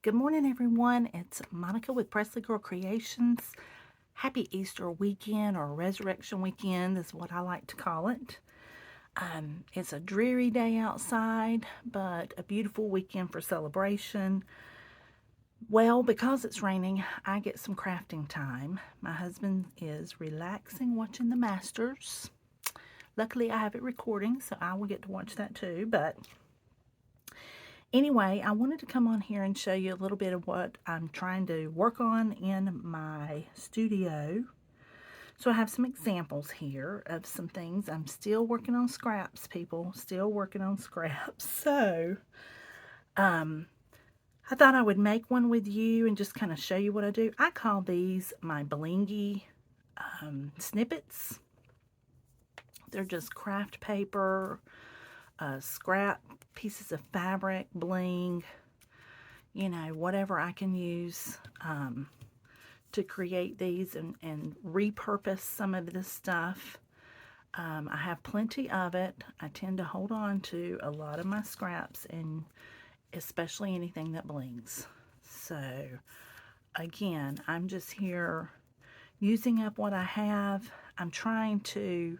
Good morning, everyone. It's Monica with Presley Girl Creations. Happy Easter weekend or Resurrection weekend is what I like to call it. It's a dreary day outside, but a beautiful weekend for celebration. Well, because it's raining, I get some crafting time. My husband is relaxing watching the Masters. Luckily, I have it recording, so I will get to watch that too. But anyway, I wanted to come on here and show you a little bit of what I'm trying to work on in my studio. So I have some examples here of some things. I'm still working on scraps, people. Still working on scraps. So, I thought I would make one with you and just kind of show you what I do. I call these my Blingy Snippets. They're just craft paper, scrap pieces of fabric, bling, you know, whatever I can use to create these and repurpose some of this stuff. I have plenty of it. I tend to hold on to a lot of my scraps, and especially anything that blings. So again, I'm just here using up what I have. I'm trying to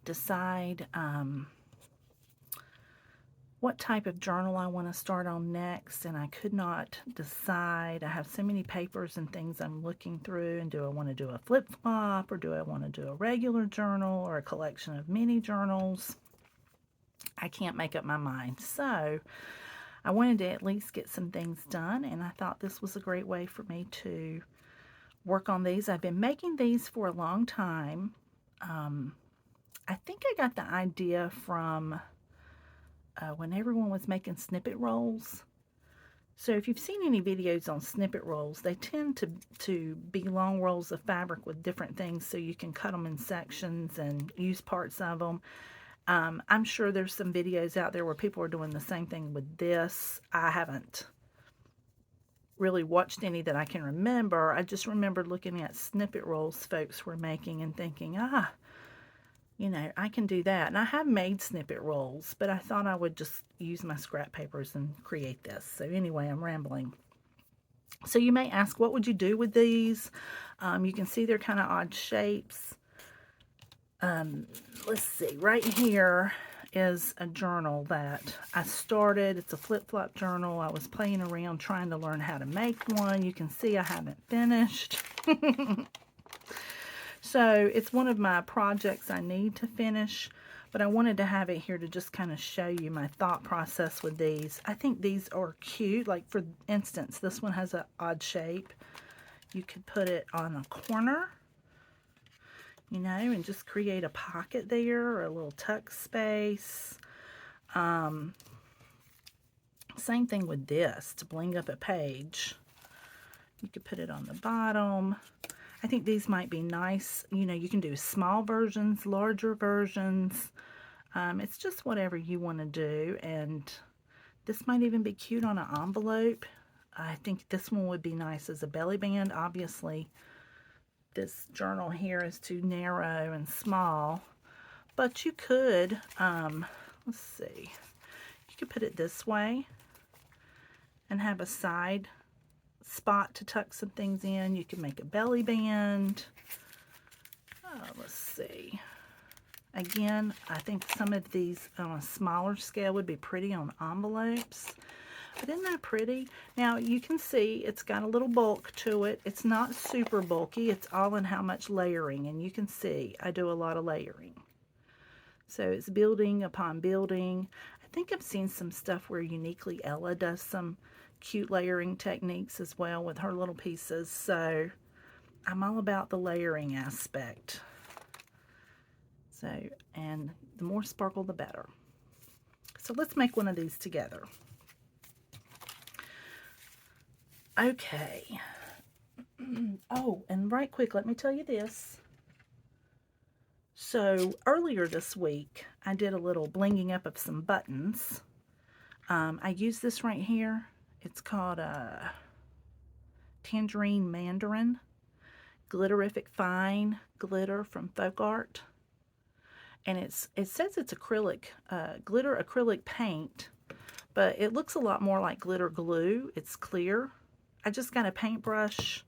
decide what type of journal I want to start on next, and I could not decide. I have so many papers and things I'm looking through, and do I want to do a flip-flop, or do I want to do a regular journal, or a collection of mini journals? I can't make up my mind. So I wanted to at least get some things done, and I thought this was a great way for me to work on these. I've been making these for a long time. I think I got the idea from when everyone was making snippet rolls. So if you've seen any videos on snippet rolls, they tend to be long rolls of fabric with different things, so you can cut them in sections and use parts of them. I'm sure there's some videos out there where people are doing the same thing with this. I haven't really watched any that I can remember. I just remember looking at snippet rolls folks were making and thinking, you know, I can do that. And I have made snippet rolls, but I thought I would just use my scrap papers and create this. So anyway, I'm rambling. So you may ask, what would you do with these? You can see they're kind of odd shapes. Let's see, right here is a journal that I started. It's a flip-flop journal. I was playing around trying to learn how to make one. You can see I haven't finished. So it's one of my projects I need to finish, but I wanted to have it here to just kind of show you my thought process with these. I think these are cute. Like, for instance, this one has an odd shape. You could put it on a corner, you know, and just create a pocket there, or a little tuck space. Same thing with this, to bling up a page. You could put it on the bottom. I think these might be nice. You know, you can do small versions, larger versions. It's just whatever you want to do. And this might even be cute on an envelope. I think this one would be nice as a belly band. Obviously, this journal here is too narrow and small. But you could, let's see, you could put it this way and have a side spot to tuck some things in. You can make a belly band. Let's see. Again, I think some of these on a smaller scale would be pretty on envelopes. But isn't that pretty? Now you can see it's got a little bulk to it. It's not super bulky. It's all in how much layering. And you can see I do a lot of layering. So it's building upon building. I think I've seen some stuff where Uniquely Ella does some cute layering techniques as well with her little pieces. So I'm all about the layering aspect. So, and the more sparkle, the better. So let's make one of these together. Okay. Oh, and right quick, let me tell you this. So earlier this week, I did a little blinging up of some buttons. I used this right here. It's called a Tangerine Mandarin Glitterific Fine Glitter from Folk Art. And it says it's acrylic, glitter acrylic paint, but it looks a lot more like glitter glue. It's clear. I just got a paintbrush,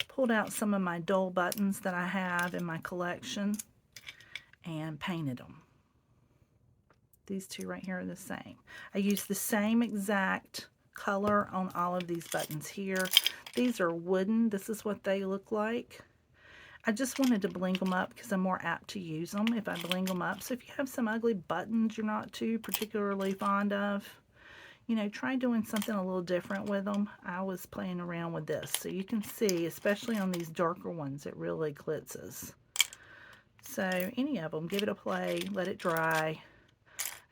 pulled out some of my dull buttons that I have in my collection, and painted them. These two right here are the same. I used the same exact color on all of these buttons here. These are wooden. This is what they look like. I just wanted to bling them up because I'm more apt to use them if I bling them up. So if you have some ugly buttons you're not too particularly fond of, you know, try doing something a little different with them. I was playing around with this. So you can see, especially on these darker ones, it really glitzes. So any of them, give it a play, let it dry.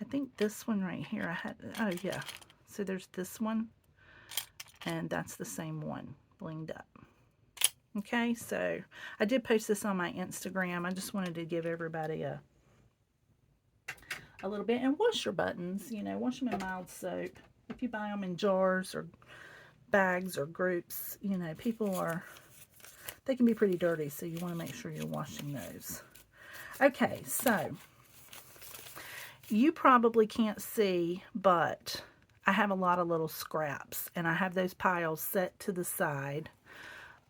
I think this one right here, I had, oh yeah. So there's this one, and that's the same one, blinged up. Okay, so I did post this on my Instagram. I just wanted to give everybody a little bit. And wash your buttons, you know, wash them in mild soap. If you buy them in jars or bags or groups, you know, they can be pretty dirty, so you want to make sure you're washing those. Okay, so you probably can't see, but I have a lot of little scraps, and I have those piles set to the side.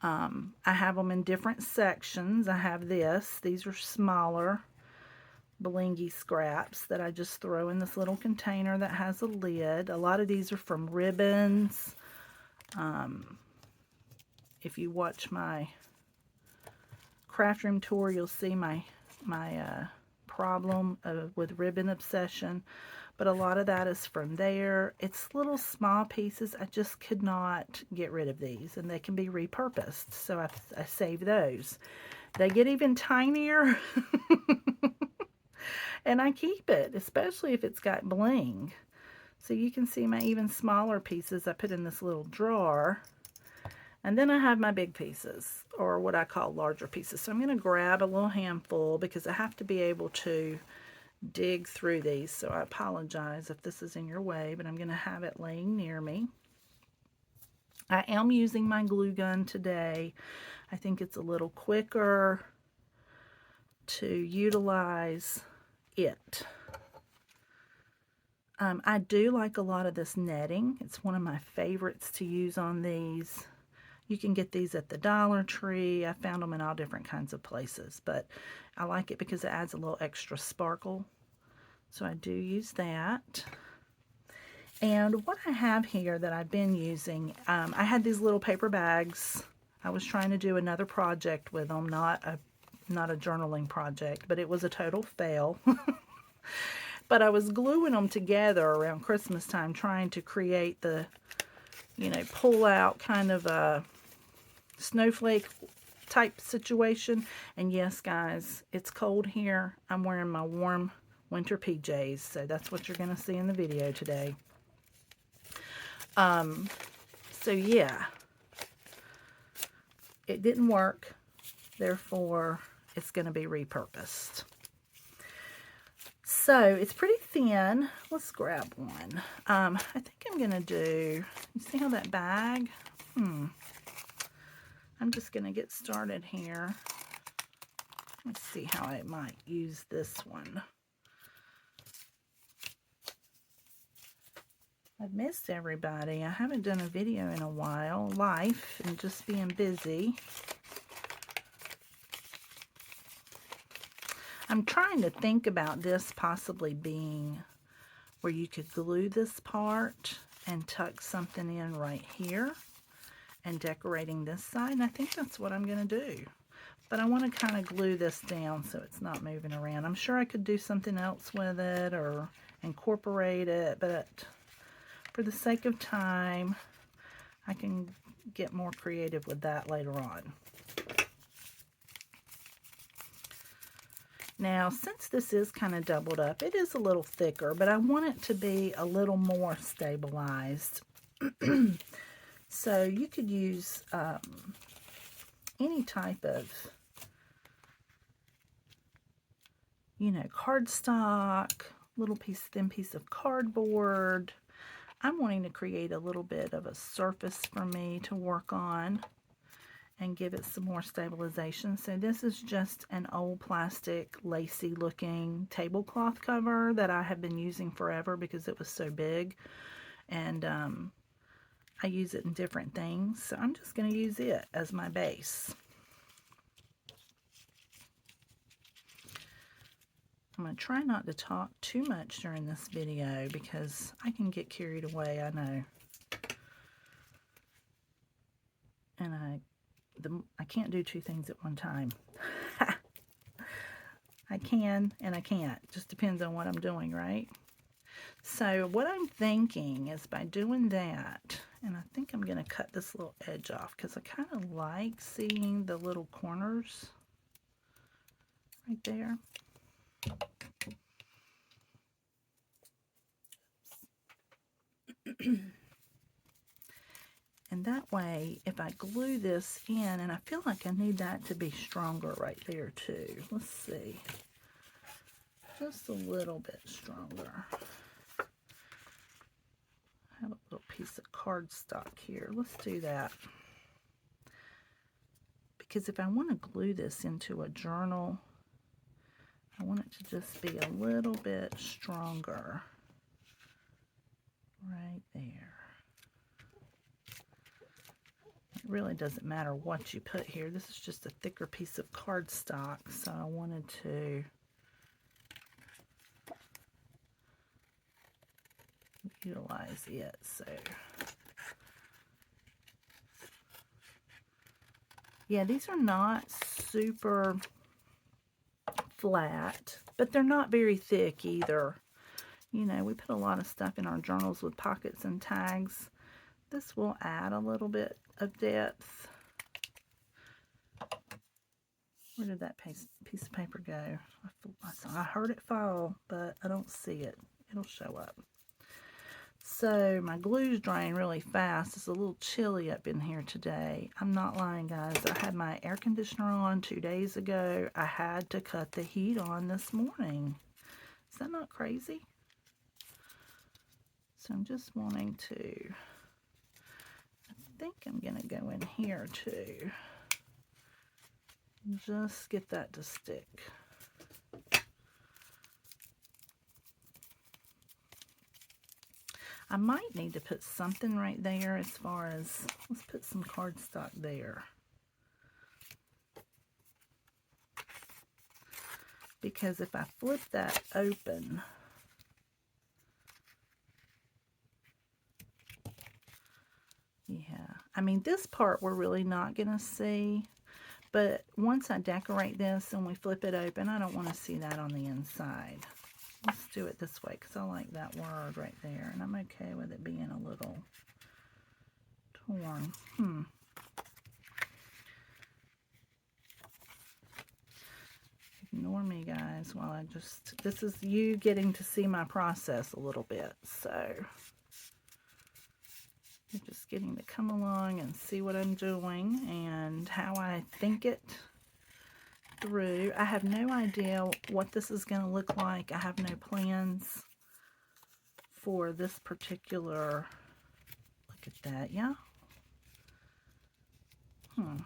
I have them in different sections. I have these are smaller blingy scraps that I just throw in this little container that has a lid. A lot of these are from ribbons. If you watch my craft room tour, you'll see my problem with ribbon obsession. But a lot of that is from there. It's little small pieces. I just could not get rid of these, and they can be repurposed. So I save those. They get even tinier, and I keep it, especially if it's got bling. So you can see my even smaller pieces I put in this little drawer. And then I have my big pieces, or what I call larger pieces. So I'm going to grab a little handful because I have to be able to dig through these. So I apologize if this is in your way, but I'm going to have it laying near me. I am using my glue gun today. I think it's a little quicker to utilize it. I do like a lot of this netting. It's one of my favorites to use on these. You can get these at the Dollar Tree. I found them in all different kinds of places, but I like it because it adds a little extra sparkle. So I do use that. And what I have here that I've been using, I had these little paper bags. I was trying to do another project with them, not a journaling project, but it was a total fail. But I was gluing them together around Christmas time, trying to create the, you know, pull out kind of a snowflake type situation. And yes, guys, it's cold here. I'm wearing my warm winter PJs, so that's what you're going to see in the video today. So yeah, it didn't work, therefore it's going to be repurposed. So it's pretty thin. Let's grab one. I think I'm going to do, you see how that bag? I'm just going to get started here. Let's see how I might use this one. I've missed everybody. I haven't done a video in a while. Life and just being busy. I'm trying to think about this possibly being where you could glue this part and tuck something in right here and decorating this side. And I think that's what I'm going to do. But I want to kind of glue this down so it's not moving around. I'm sure I could do something else with it or incorporate it, but for the sake of time, I can get more creative with that later on. Now, since this is kind of doubled up, it is a little thicker, but I want it to be a little more stabilized. So you could use any type of, you know, cardstock, little thin piece of cardboard. I'm wanting to create a little bit of a surface for me to work on and give it some more stabilization. So this is just an old plastic lacy looking tablecloth cover that I have been using forever because it was so big. And I use it in different things, so I'm just going to use it as my base. I'm going to try not to talk too much during this video because I can get carried away, I know. And I can't do two things at one time. I can and I can't. Just depends on what I'm doing, right? So what I'm thinking is by doing that, and I think I'm going to cut this little edge off because I kind of like seeing the little corners right there. And that way, if I glue this in, and I feel like I need that to be stronger right there too. Let's see. Just a little bit stronger. I have a little piece of cardstock here. Let's do that. Because if I want to glue this into a journal, I want it to just be a little bit stronger. Right there. It really doesn't matter what you put here. This is just a thicker piece of cardstock, so I wanted to utilize it. So yeah, these are not super flat, but they're not very thick either. You know, we put a lot of stuff in our journals with pockets and tags. This will add a little bit of depth. Where did that piece of paper go? I heard it fall, but I don't see it. It'll show up. So my glue's drying really fast. It's a little chilly up in here today. I'm not lying, guys. I had my air conditioner on 2 days ago. I had to cut the heat on this morning. Is that not crazy? So I'm just wanting to, I think I'm going to go in here too. Just get that to stick. I might need to put something right there as far as, let's put some cardstock there. Because if I flip that open, yeah, I mean this part we're really not going to see, but once I decorate this and we flip it open, I don't want to see that on the inside. Let's do it this way because I like that word right there, and I'm okay with it being a little torn. Ignore me, guys, while I just, this is you getting to see my process a little bit, so you're just getting to come along and see what I'm doing and how I think it through. I have no idea what this is going to look like. I have no plans for this particular, look at that, yeah. I'm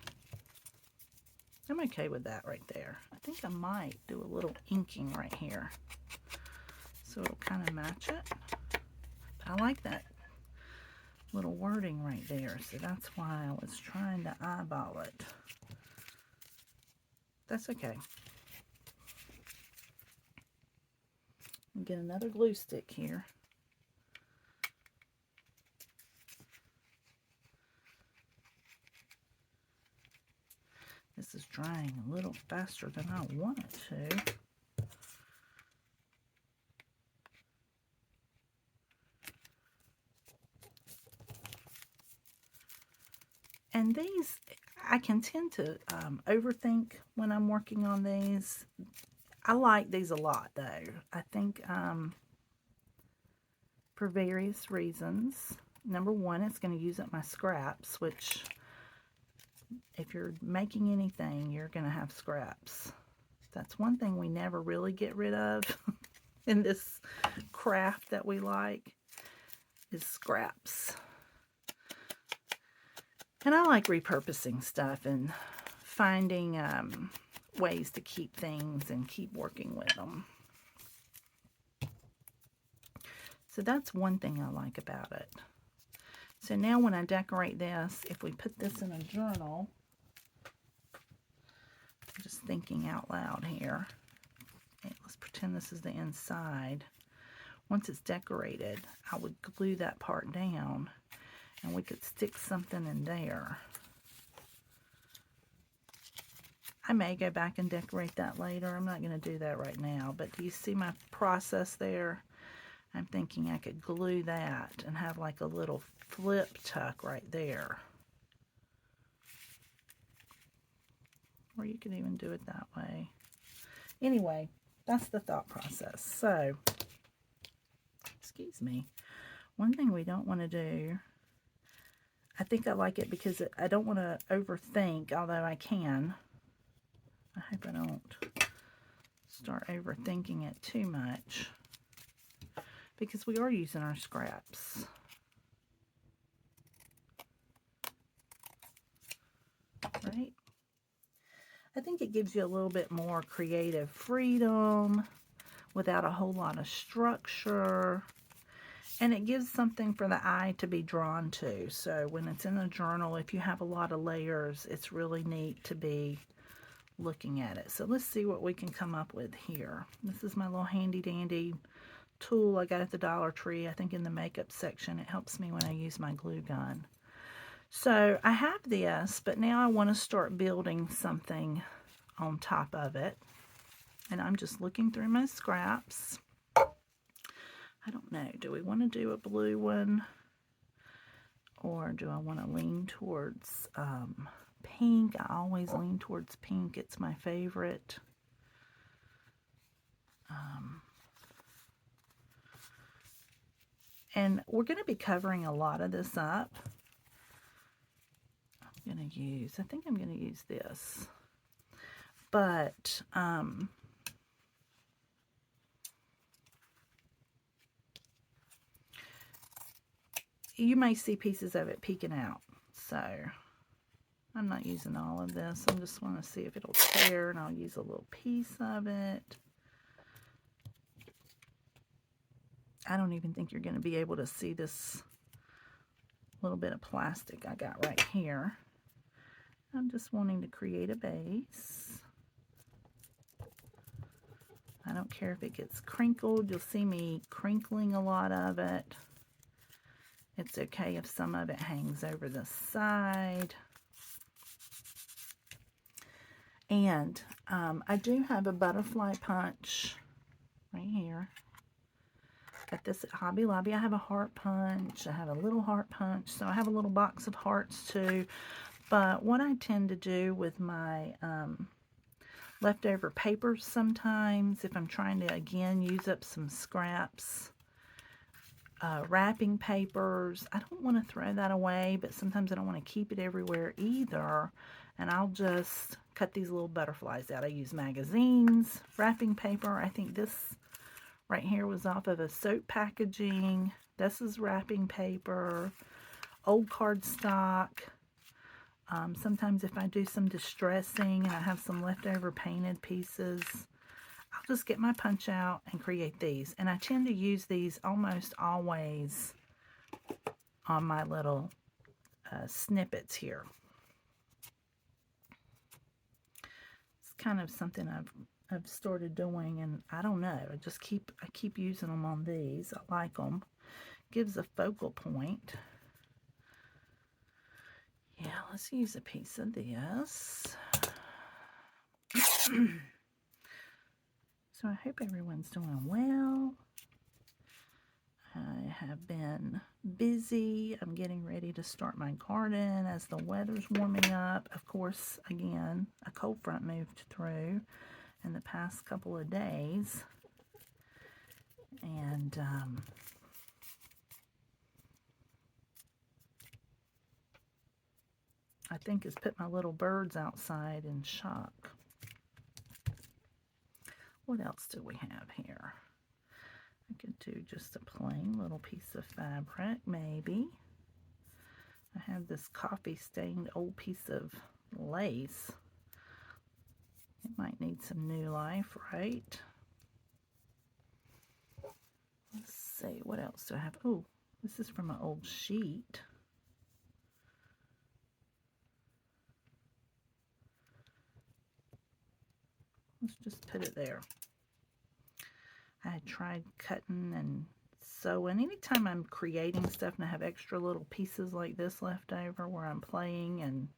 okay with that right there. I think I might do a little inking right here so it'll kind of match it. But I like that little wording right there, so that's why I was trying to eyeball it. That's okay. I'll get another glue stick here. This is drying a little faster than I want it to. And these, I can tend to overthink when I'm working on these. I like these a lot, though. I think for various reasons. Number one, it's going to use up my scraps, which if you're making anything, you're going to have scraps. That's one thing we never really get rid of in this craft that we like, is scraps. And I like repurposing stuff and finding ways to keep things and keep working with them. So that's one thing I like about it. So now when I decorate this, if we put this in a journal, I'm just thinking out loud here. Okay, let's pretend this is the inside. Once it's decorated, I would glue that part down and we could stick something in there. I may go back and decorate that later. I'm not going to do that right now, but do you see my process there? I'm thinking I could glue that and have like a little flip tuck right there. Or you could even do it that way. Anyway, that's the thought process. So, excuse me. One thing we don't want to do, I think I like it because I don't want to overthink, although I can. I hope I don't start overthinking it too much, because we are using our scraps. Right? I think it gives you a little bit more creative freedom without a whole lot of structure. And it gives something for the eye to be drawn to. So when it's in a journal, if you have a lot of layers, it's really neat to be looking at it. So let's see what we can come up with here. This is my little handy dandy tool I got at the Dollar Tree. I think in the makeup section, it helps me when I use my glue gun. So I have this, but now I want to start building something on top of it. And I'm just looking through my scraps. I don't know, do we want to do a blue one? Or do I want to lean towards pink? I always lean towards pink. It's my favorite. And we're going to be covering a lot of this up. I think I'm going to use this. But, you may see pieces of it peeking out. So, I'm not using all of this. I just want to see if it'll tear, and I'll use a little piece of it. I don't even think you're going to be able to see this little bit of plastic I got right here. I'm just wanting to create a base. I don't care if it gets crinkled. You'll see me crinkling a lot of it. It's okay if some of it hangs over the side. And I do have a butterfly punch right here. Got this at Hobby Lobby. I have a heart punch. I have a little heart punch. So I have a little box of hearts too. But what I tend to do with my leftover papers sometimes, if I'm trying to, again, use up some scraps, wrapping papers, I don't want to throw that away, but sometimes I don't want to keep it everywhere either. And I'll just cut these little butterflies out. I use magazines, wrapping paper. I think this right here was off of a soap packaging. This is wrapping paper, old cardstock. Sometimes if I do some distressing and I have some leftover painted pieces, I'll just get my punch out and create these. And I tend to use these almost always on my little snippets here. It's kind of something I've started doing, and I don't know, I keep using them on these. I like them. Gives a focal point. Yeah, let's use a piece of this. So I hope everyone's doing well. I have been busy. I'm getting ready to start my garden as the weather's warming up. Of course, again, a cold front moved through in the past couple of days. And I think it's put my little birds outside in shock. What else do we have here? I could do just a plain little piece of fabric, maybe. I have this coffee-stained old piece of lace. It might need some new life, right? Let's see, what else do I have? Oh, this is from an old sheet. Let's just put it there. I had tried cutting and sewing. Anytime I'm creating stuff and I have extra little pieces like this left over where I'm playing and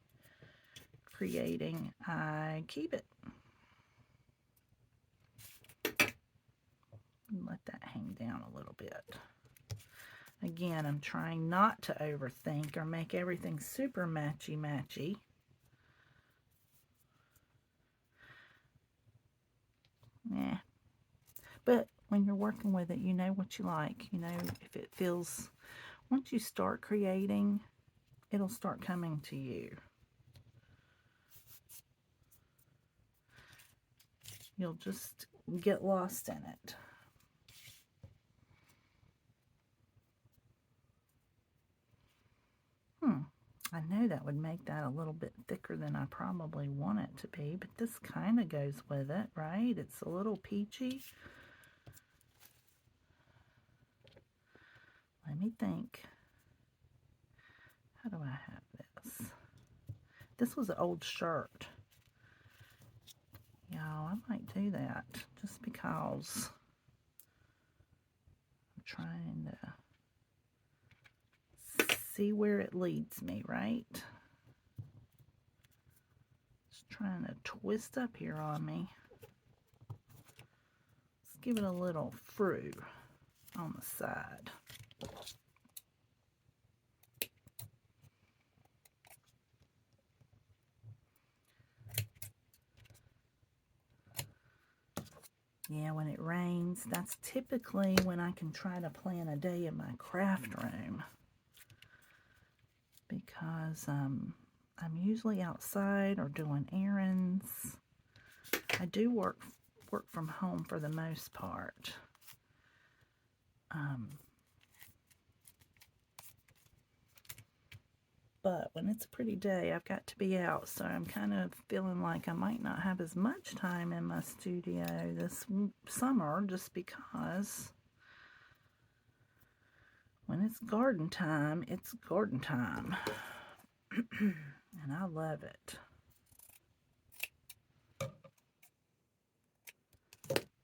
creating, I keep it. And let that hang down a little bit. Again, I'm trying not to overthink or make everything super matchy-matchy. Yeah. But when you're working with it, you know what you like. You know, if it feels, once you start creating, it'll start coming to you. You'll just get lost in it. I know that would make that a little bit thicker than I probably want it to be, but this kind of goes with it, right? It's a little peachy. Let me think. How do I have this? This was an old shirt. Y'all, I might do that just because I'm trying to see where it leads me, right? Just trying to twist up here on me. Let's give it a little frou on the side. Yeah, when it rains, that's typically when I can try to plan a day in my craft room, because I'm usually outside or doing errands. I do work from home for the most part. But when it's a pretty day, I've got to be out, so I'm kind of feeling like I might not have as much time in my studio this summer, just because when it's garden time, it's garden time. And I love it.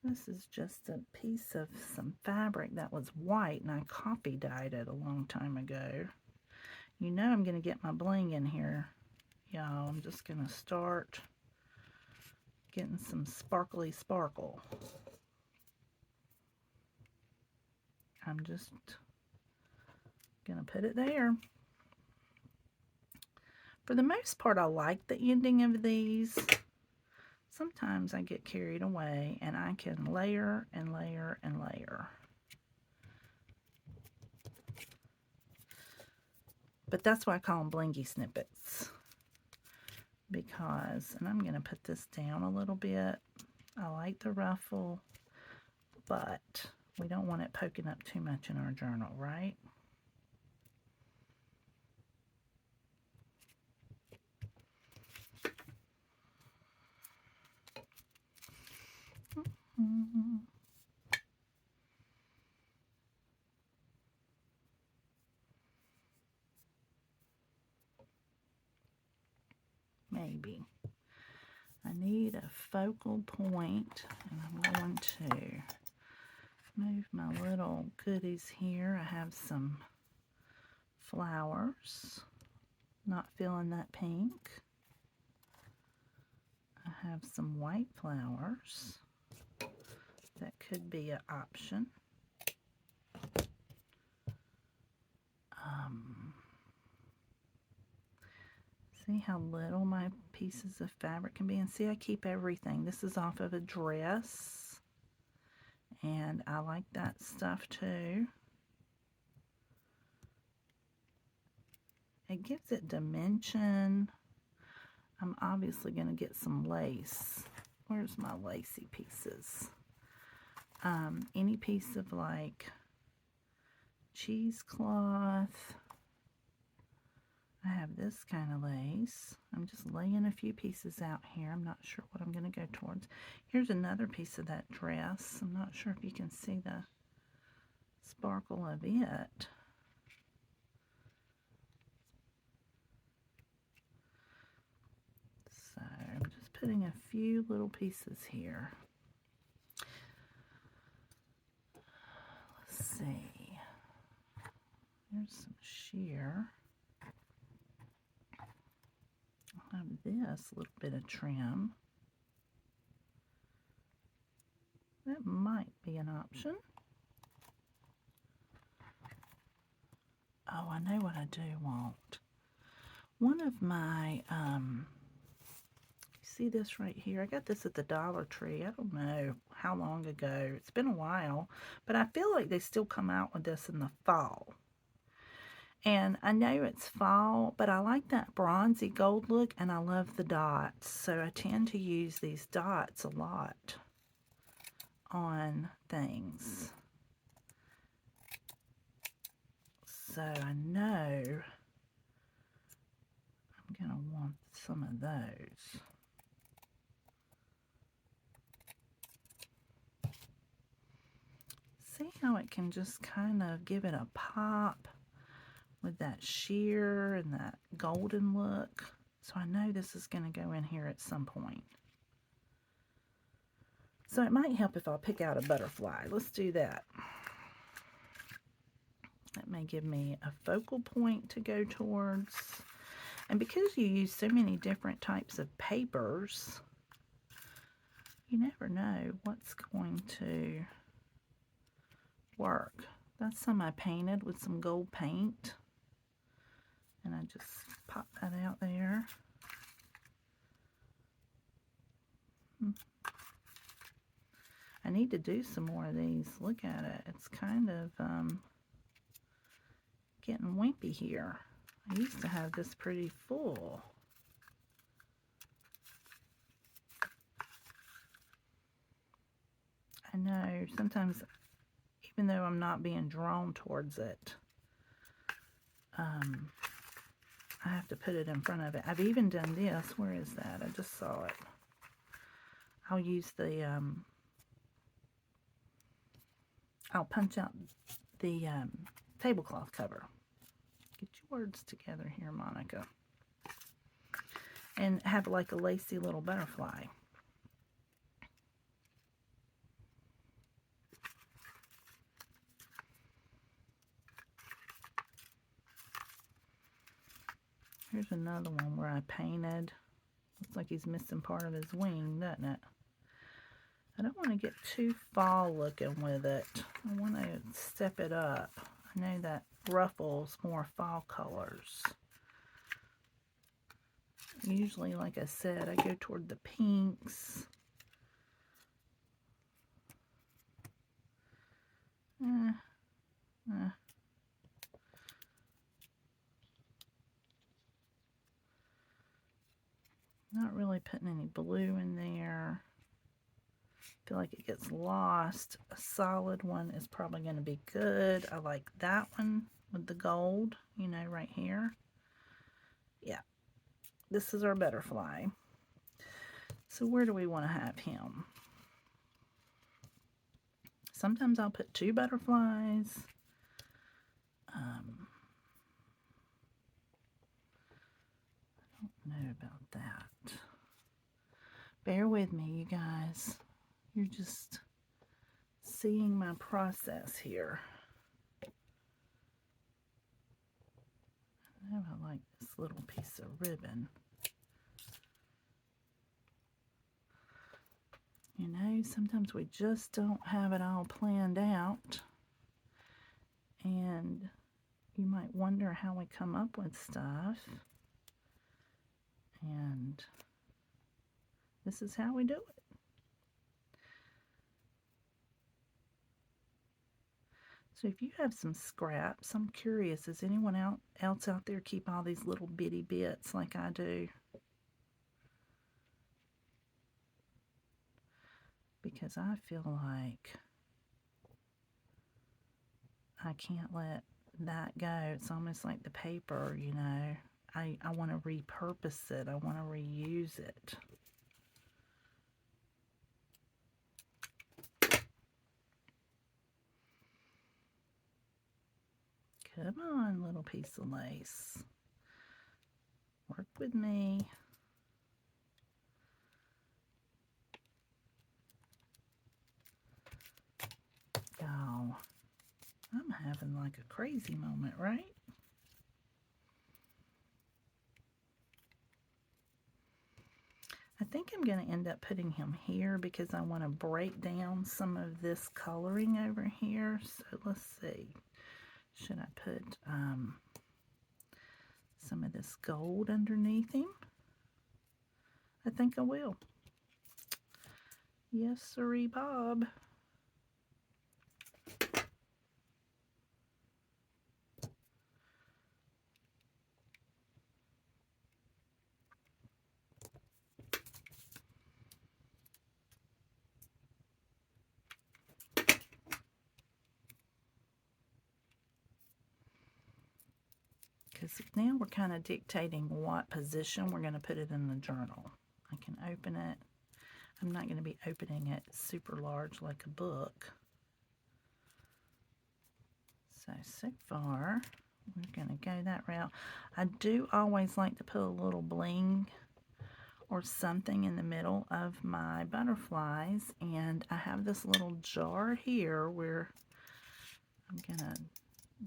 This is just a piece of some fabric that was white, and I coffee dyed it a long time ago. You know I'm going to get my bling in here, y'all. I'm just going to start getting some sparkly sparkle. I'm just going to put it there. For the most part, I like the ending of these. Sometimes I get carried away, and I can layer and layer and layer. But that's why I call them Blingy Snippets. Because, and I'm going to put this down a little bit. I like the ruffle, but we don't want it poking up too much in our journal, right? Maybe. I need a focal point, and I'm going to move my little goodies here. I have some flowers. Not feeling that pink. I have some white flowers. That could be an option. See how little my pieces of fabric can be? And see, I keep everything. This is off of a dress. And I like that stuff too. It gives it dimension. I'm obviously going to get some lace. Where's my lacy pieces? Any piece of like cheesecloth. I have this kind of lace. I'm just laying a few pieces out here. I'm not sure what I'm going to go towards. Here's another piece of that dress. I'm not sure if you can see the sparkle of it. So I'm just putting a few little pieces here. Let's see. There's some sheer. I'll have this little bit of trim. That might be an option. Oh, I know what I do want. One of my, see this right here? I got this at the Dollar Tree. I don't know how long ago. It's been a while, but I feel like they still come out with this in the fall. And I know it's fall, but I like that bronzy gold look, and I love the dots. So I tend to use these dots a lot on things. So I know I'm going to want some of those. See how it can just kind of give it a pop with that sheer and that golden look. So I know this is going to go in here at some point. So it might help if I pick out a butterfly. Let's do that. That may give me a focal point to go towards. And because you use so many different types of papers, you never know what's going to work. That's some I painted with some gold paint. And I just pop that out there. I need to do some more of these. Look at it. It's kind of getting wimpy here. I used to have this pretty full. I know sometimes, even though I'm not being drawn towards it, I have to put it in front of it. I've even done this. Where is that? I just saw it. I'll use the, I'll punch out the tablecloth cover. Get your words together here, Monica. And have like a lacy little butterfly. Here's another one where I painted. Looks like he's missing part of his wing, doesn't it? I don't want to get too fall looking with it. I want to step it up. I know that ruffles more fall colors. Usually, like I said, I go toward the pinks. Not really putting any blue in there. I feel like it gets lost. A solid one is probably going to be good. I like that one with the gold, you know, right here. Yeah, this is our butterfly. So where do we want to have him? Sometimes I'll put two butterflies. I don't know about that. Bear with me, you guys. You're just seeing my process here. I know I like this little piece of ribbon. You know, sometimes we just don't have it all planned out. And you might wonder how we come up with stuff. And this is how we do it. So if you have some scraps, I'm curious, does anyone else out there keep all these little bitty bits like I do? Because I feel like I can't let that go. It's almost like the paper, you know. I want to repurpose it. I want to reuse it. Come on, little piece of lace. Work with me. Y'all, I'm having like a crazy moment, right? I think I'm going to end up putting him here because I want to break down some of this coloring over here. So let's see. Should I put some of this gold underneath him? I think I will. Yes, sirree, Bob. Because now we're kind of dictating what position we're going to put it in the journal. I can open it. I'm not going to be opening it super large like a book. So far, we're going to go that route. I do always like to put a little bling or something in the middle of my butterflies. And I have this little jar here where I'm going to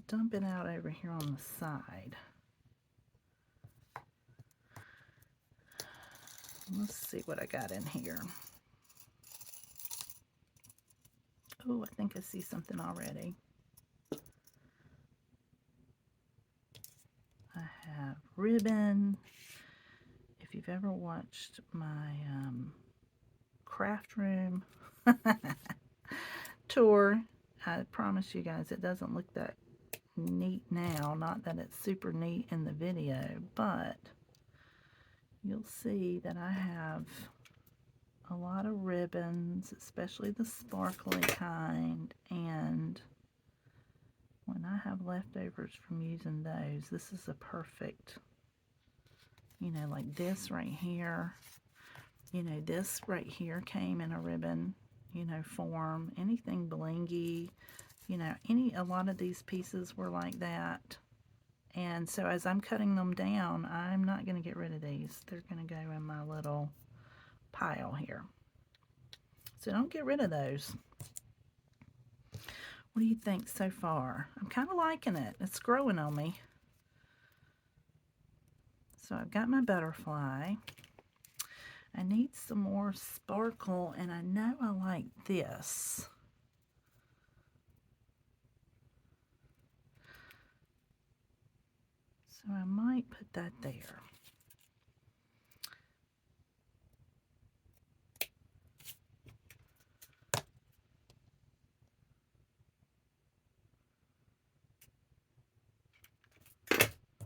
dump it out over here on the side. Let's see what I got in here. Oh, I think I see something already. I have ribbon. If you've ever watched my craft room tour, I promise you guys it doesn't look that neat now. Not that it's super neat in the video, but you'll see that I have a lot of ribbons, especially the sparkly kind, and when I have leftovers from using those, this is a perfect, you know, like this right here. You know, this right here came in a ribbon, you know, form. Anything blingy, you know, a lot of these pieces were like that. And so as I'm cutting them down, I'm not going to get rid of these. They're going to go in my little pile here. So don't get rid of those. What do you think so far? I'm kind of liking it. It's growing on me. So I've got my butterfly. I need some more sparkle, and I know I like this. So I might put that there.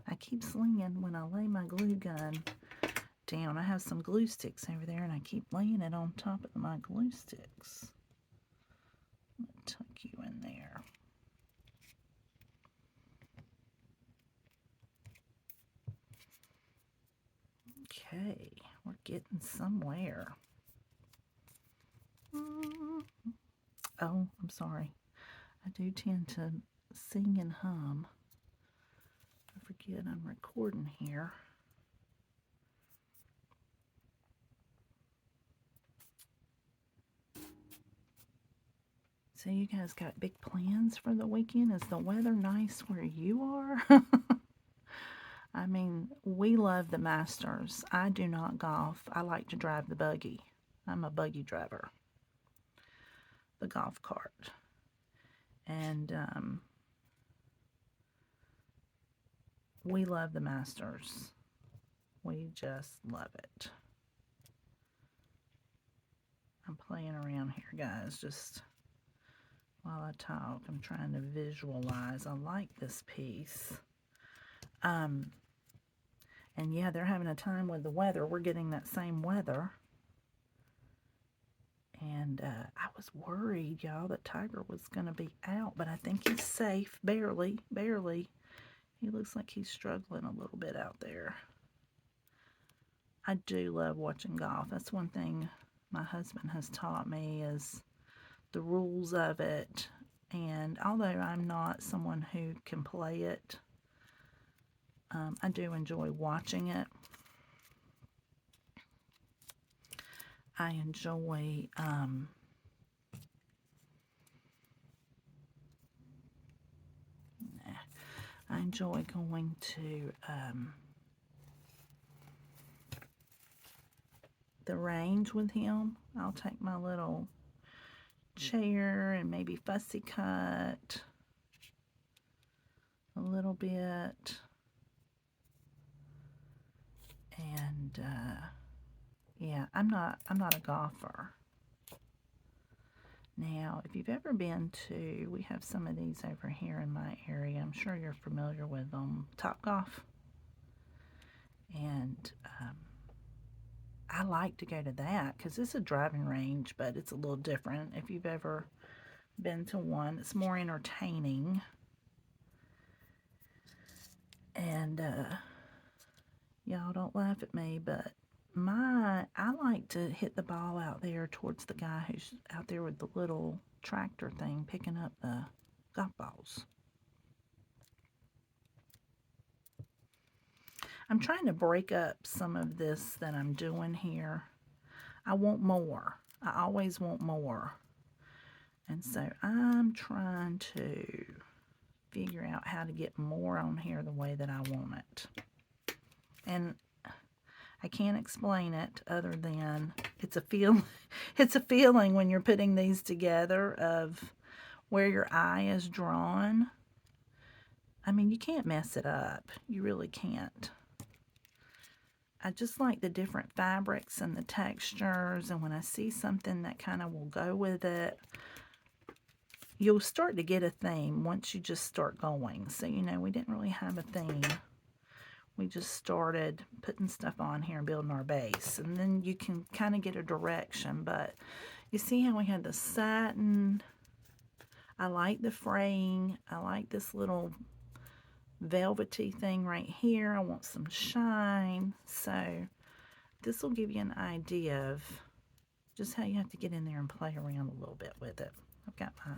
I keep slinging when I lay my glue gun down. I have some glue sticks over there, and I keep laying it on top of my glue sticks. I'm going to tuck you in there. Okay, we're getting somewhere. Oh, I'm sorry. I do tend to sing and hum. I forget I'm recording here. So you guys got big plans for the weekend? Is the weather nice where you are? I mean, we love the Masters. I do not golf. I like to drive the buggy. I'm a buggy driver. The golf cart. And we love the Masters. We just love it. I'm playing around here, guys, just while I talk. I'm trying to visualize. I like this piece. And yeah, they're having a time with the weather. We're getting that same weather. And I was worried, y'all, that Tiger was going to be out. But I think he's safe. Barely. He looks like he's struggling a little bit out there. I do love watching golf. That's one thing my husband has taught me is the rules of it and although I'm not someone who can play it, I do enjoy watching it. I enjoy going to the range with him. I'll take my little chair and maybe fussy cut a little bit, and yeah, I'm not a golfer. Now, if you've ever been to, we have some of these over here in my area. I'm sure you're familiar with them. Topgolf. And I like to go to that because it's a driving range, but it's a little different. If you've ever been to one, it's more entertaining. And y'all don't laugh at me, but I like to hit the ball out there towards the guy who's out there with the little tractor thing picking up the golf balls. I'm trying to break up some of this that I'm doing here. I want more. I always want more. And so I'm trying to figure out how to get more on here the way that I want it. And I can't explain it other than it's a feeling when you're putting these together of where your eye is drawn. I mean, you can't mess it up. You really can't. I just like the different fabrics and the textures, and when I see something that kind of will go with it, you'll start to get a theme once you just start going. So, we didn't really have a theme. We just started putting stuff on here and building our base. And then you can kind of get a direction. But you see how we had the satin. I like the fraying. I like this little velvety thing right here. I want some shine. So this will give you an idea of just how you have to get in there and play around a little bit with it. I've got my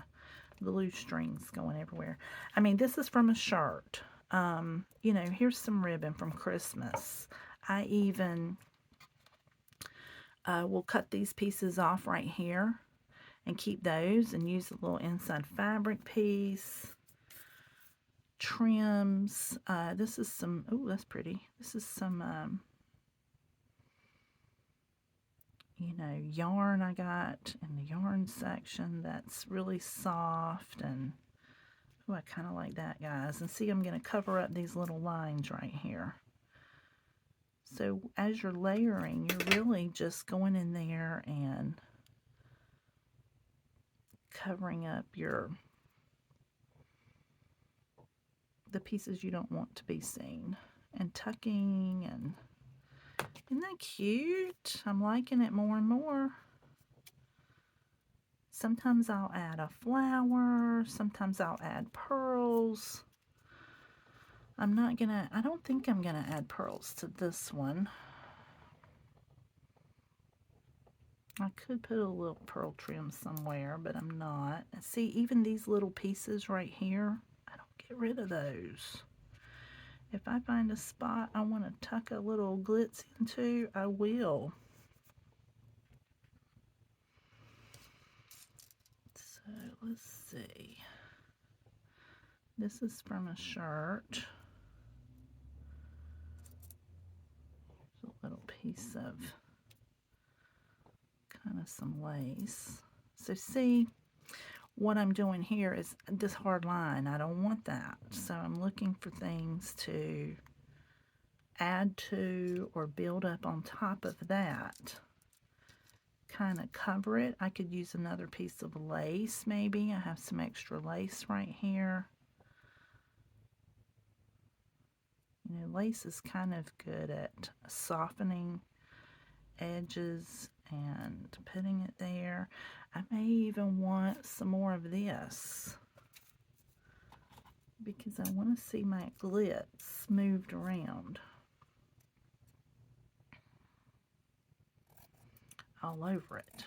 glue strings going everywhere. I mean, this is from a shirt. Here's some ribbon from Christmas. I even will cut these pieces off right here and keep those and use a little inside fabric piece. Trims. This is some, oh, that's pretty. This is some, yarn I got in the yarn section that's really soft, and oh, I kind of like that, guys. And see, I'm going to cover up these little lines right here. So as you're layering, you're really just going in there and covering up the pieces you don't want to be seen, and tucking. And isn't that cute? I'm liking it more and more. Sometimes I'll add a flower. Sometimes I'll add pearls. I don't think I'm gonna add pearls to this one. I could put a little pearl trim somewhere, but I'm not. See, even these little pieces right here, I don't get rid of those. If I find a spot I want to tuck a little glitz into, I will. So let's see. This is from a shirt. There's a little piece of kind of some lace. So see, what I'm doing here is this hard line. I don't want that. So I'm looking for things to add to or build up on top of that. Kind of cover it. I could use another piece of lace maybe. I have some extra lace right here. Lace is kind of good at softening edges and putting it there. I may even want some more of this because I want to see my glitz moved around all over it.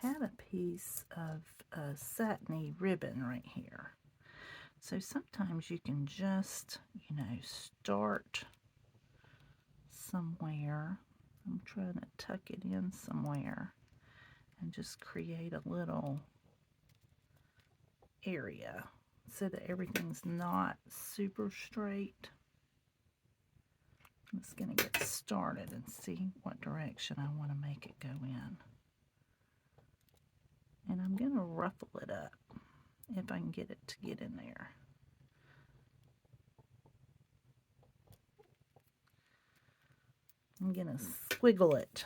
had a piece of satiny ribbon right here. So sometimes you can just, you know, start somewhere. I'm trying to tuck it in somewhere and just create a little area so that everything's not super straight. I'm just going to get started and see what direction I want to make it go in. And I'm going to ruffle it up if I can get it to get in there. I'm going to squiggle it.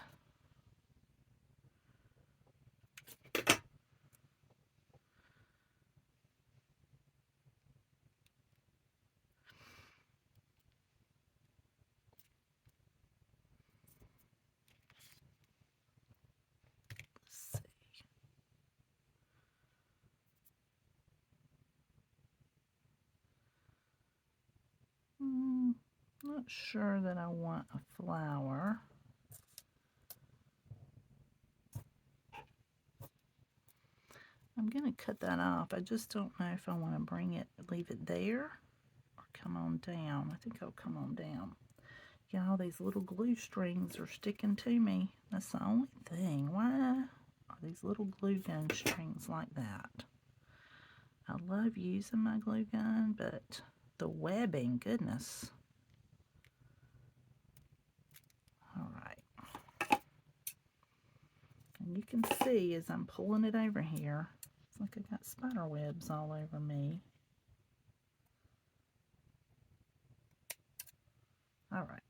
Let's see. Not sure that I want a flower. I'm going to cut that off. I just don't know if I want to bring it, leave it there, or come on down. I think I'll come on down. Y'all, these little glue strings are sticking to me. That's the only thing. Why are these little glue gun strings like that? I love using my glue gun, but the webbing, goodness. All right. And you can see as I'm pulling it over here, it's like I got spider webs all over me. All right.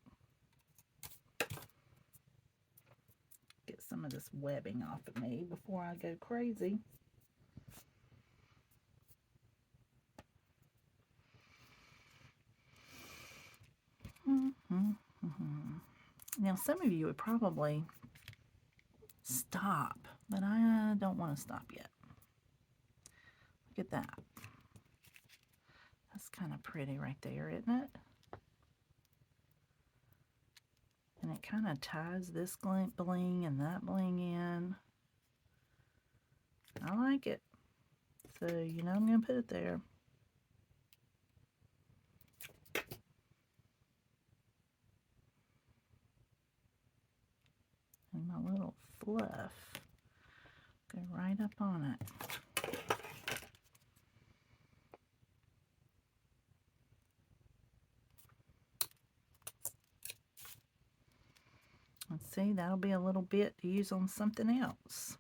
Get some of this webbing off of me before I go crazy. Now, some of you would probably stop, but I don't want to stop yet. Look at that. That's kind of pretty right there, isn't it? And it kind of ties this bling and that bling in. I like it. So, you know, I'm going to put it there. And my little fluff go right up on it. Let's see, that'll be a little bit to use on something else.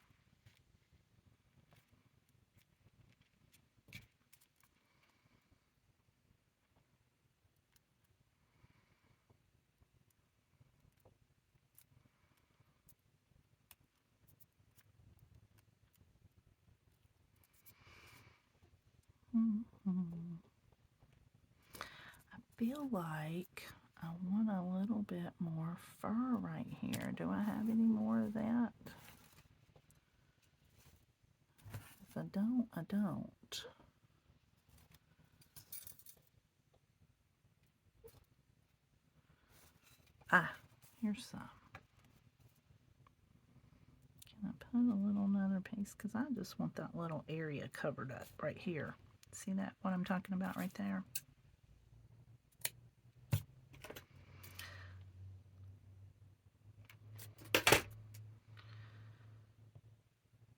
I feel like I want a little bit more fur right here. Do I have any more of that? If I don't, I don't. Ah, here's some. Can I put a little another piece? Because I just want that little area covered up right here. See that, what I'm talking about right there?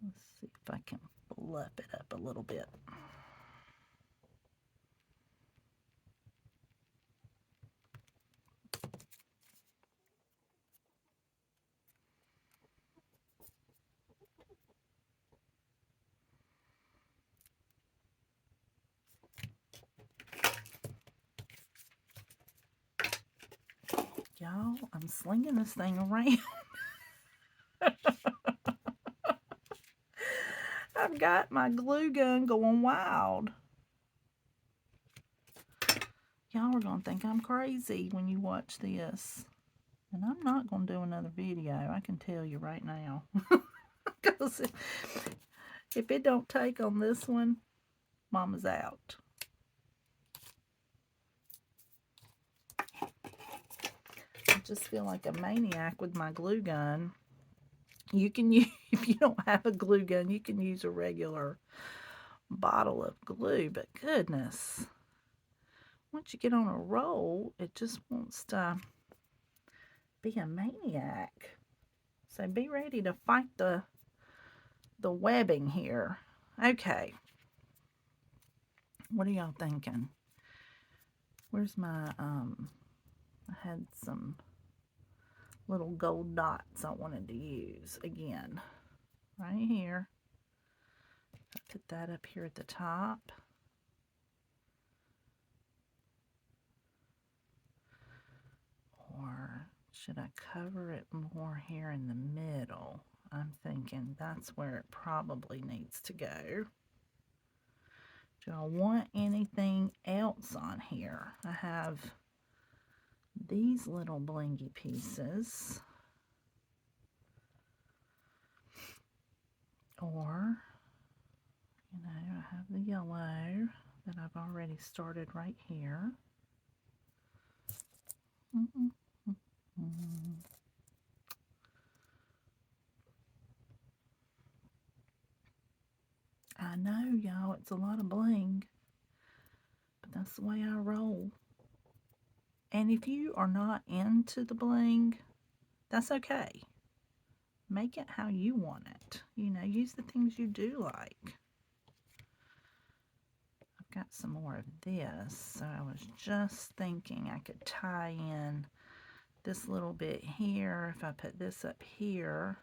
Let's see if I can fluff it up a little bit. Y'all, I'm slinging this thing around. I've got my glue gun going wild. Y'all are going to think I'm crazy when you watch this. And I'm not going to do another video, I can tell you right now. Because if it don't take on this one, Mama's out. I just feel like a maniac with my glue gun. You can use, if you don't have a glue gun, you can use a regular bottle of glue, but goodness, once you get on a roll, it just wants to be a maniac. So be ready to fight the webbing here. Okay. What are y'all thinking? Where's my, I had some little gold dots I wanted to use again. Right here. Put that up here at the top. Or should I cover it more here in the middle? I'm thinking that's where it probably needs to go. Do I want anything else on here? I have these little blingy pieces. Or, you know, I have the yellow that I've already started right here. I know, y'all, it's a lot of bling, but that's the way I roll. And if you are not into the bling, that's okay. Make it how you want it. You know, use the things you do like. I've got some more of this, so I was just thinking I could tie in this little bit here. If I put this up here,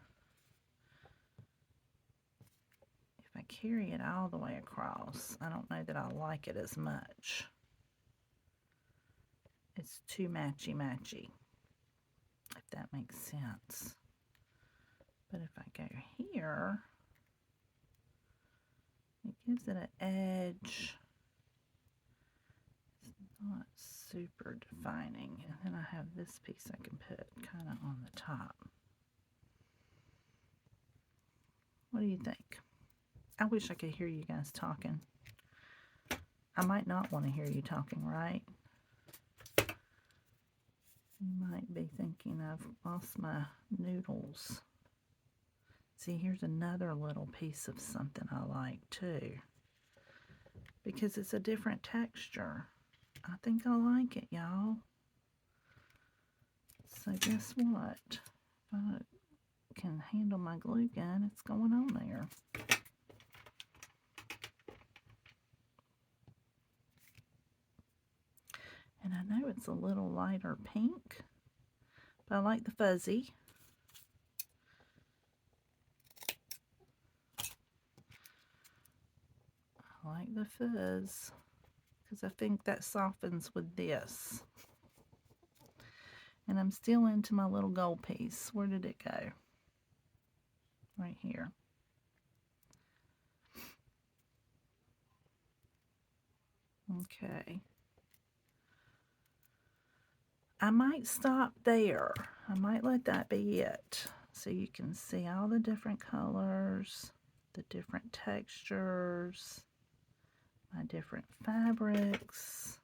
if I carry it all the way across, I don't know that I like it as much. It's too matchy-matchy, if that makes sense. But if I go here, it gives it an edge. It's not super defining. And then I have this piece I can put kind of on the top. What do you think? I wish I could hear you guys talking. I might not want to hear you talking, right? You might be thinking I've lost my noodles. See, here's another little piece of something I like too, because it's a different texture. I think I like it, y'all. So guess what? If I can handle my glue gun, it's going on there. And I know it's a little lighter pink, but I like the fuzzy. I like the fuzz because I think that softens with this. And I'm still into my little gold piece. Where did it go? Right here. Okay. I might stop there. I might let that be it. So you can see all the different colors, the different textures, my different fabrics.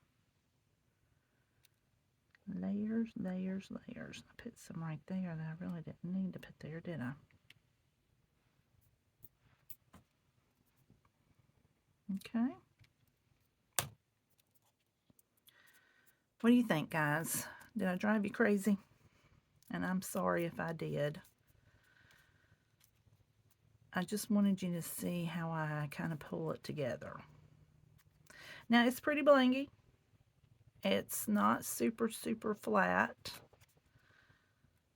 Layers, layers, layers. I put some right there that I really didn't need to put there, did I? Okay. What do you think, guys? Did I drive you crazy? And I'm sorry if I did. I just wanted you to see how I kind of pull it together. Now, it's pretty blingy. It's not super, super flat.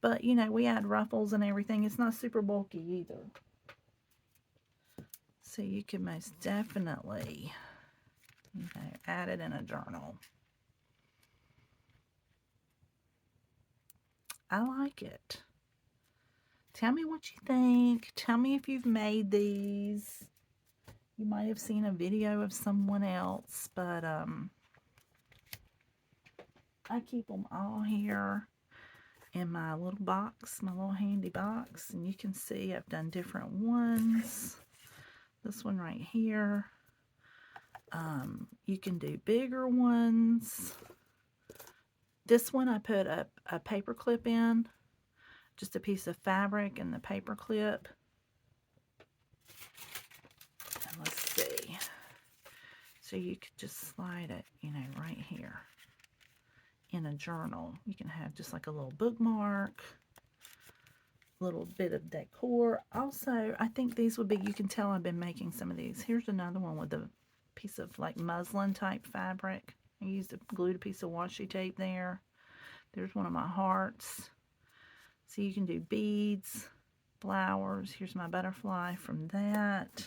But, you know, we add ruffles and everything. It's not super bulky either. So you can most definitely, you know, add it in a journal. I like it. Tell me what you think. Tell me if you've made these. You might have seen a video of someone else, but I keep them all here in my little box, my little handy box, and you can see I've done different ones. This one right here. You can do bigger ones. This one I put a paper clip in just a piece of fabric and the paper clip. And let's see. So you could just slide it, you know, right here in a journal. You can have just like a little bookmark, little bit of decor. Also, I think these would be, you can tell I've been making some of these. Here's another one with a piece of like muslin type fabric. I used glued a piece of washi tape there. There's one of my hearts. So you can do beads, flowers. Here's my butterfly from that.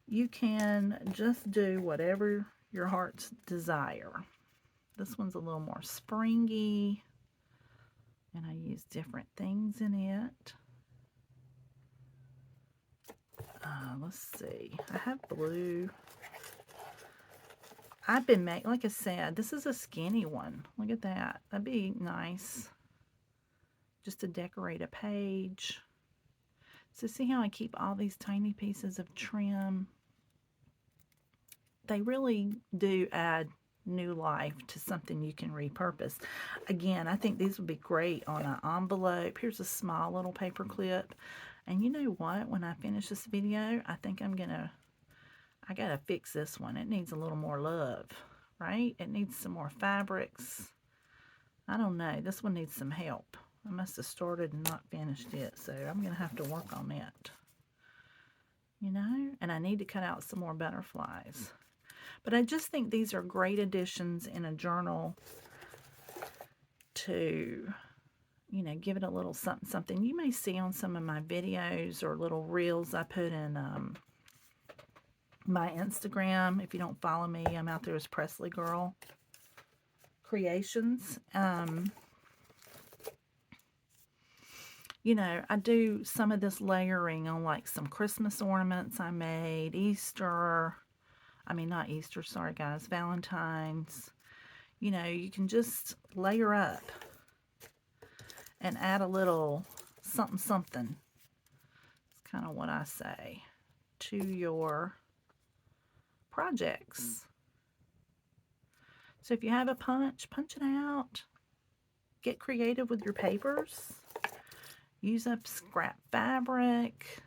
You can just do whatever your heart's desire. This one's a little more springy, and I use different things in it. Let's see. I have blue. I've been making, like I said, this is a skinny one. Look at that. That'd be nice just to decorate a page. So see how I keep all these tiny pieces of trim? They really do add new life to something you can repurpose. Again, I think these would be great on an envelope. Here's a small little paper clip. And you know what? When I finish this video, I think I gotta fix this one. It needs a little more love, right? It needs some more fabrics. I don't know. This one needs some help. I must have started and not finished it, so I'm gonna have to work on it. You know? And I need to cut out some more butterflies. But I just think these are great additions in a journal to, you know, give it a little something, something. You may see on some of my videos or little reels I put in my Instagram. If you don't follow me, I'm out there as Presley Girl Creations. You know, I do some of this layering on like some Christmas ornaments I made, not Easter, sorry guys, Valentine's. You know, you can just layer up and add a little something, something. It's kind of what I say to your projects. So if you have a punch it out. Get creative with your papers. Use up scrap fabric.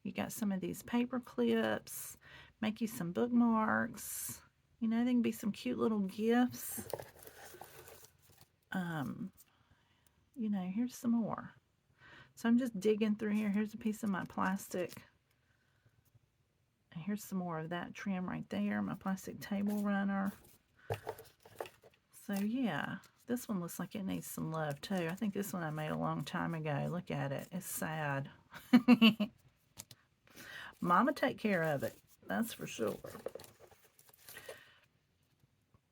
You got some of these paper clips. Make you some bookmarks. You know, they can be some cute little gifts. You know, here's some more. So I'm just digging through here. Here's a piece of my plastic. And here's some more of that trim right there. My plastic table runner. So yeah, this one looks like it needs some love too. I think this one I made a long time ago. Look at it. It's sad. Mama take care of it. That's for sure.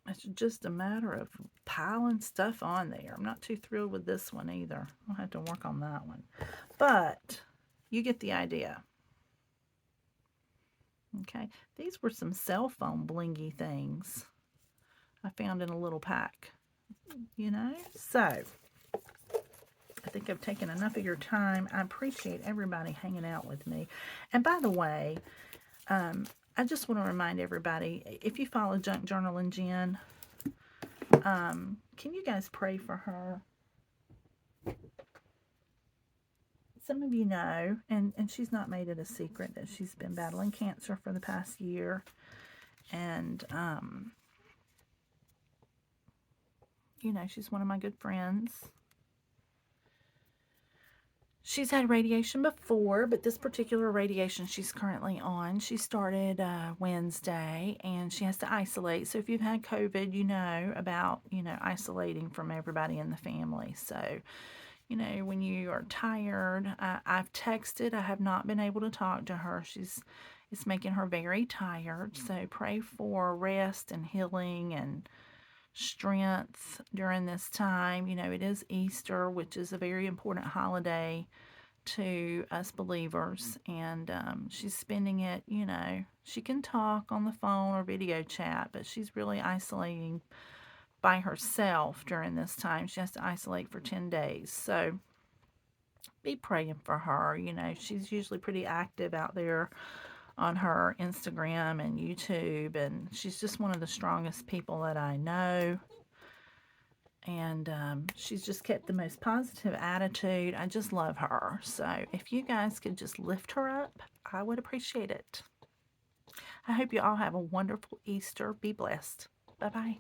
It's just a matter of piling stuff on there. I'm not too thrilled with this one either. I'll have to work on that one. But you get the idea. Okay. These were some cell phone blingy things I found in a little pack. You know? So, I think I've taken enough of your time. I appreciate everybody hanging out with me. And by the way, I just want to remind everybody, if you follow Junk Journaling Jen, can you guys pray for her? Some of you know, and she's not made it a secret that she's been battling cancer for the past year. And, you know, she's one of my good friends. She's had radiation before, but this particular radiation she's currently on, she started Wednesday, and she has to isolate. So if you've had COVID, you know about, you know, isolating from everybody in the family. So, you know, when you are tired, I've texted. I have not been able to talk to her. It's making her very tired. So pray for rest and healing and strength during this time. You know, it is Easter, which is a very important holiday to us believers, and she's spending it, you know, she can talk on the phone or video chat, but she's really isolating by herself during this time. She has to isolate for 10 days. So be praying for her. You know, she's usually pretty active out there on her Instagram and YouTube, and she's just one of the strongest people that I know. And she's just kept the most positive attitude. I just love her. So if you guys could just lift her up, I would appreciate it. I hope you all have a wonderful Easter. Be blessed. Bye-bye.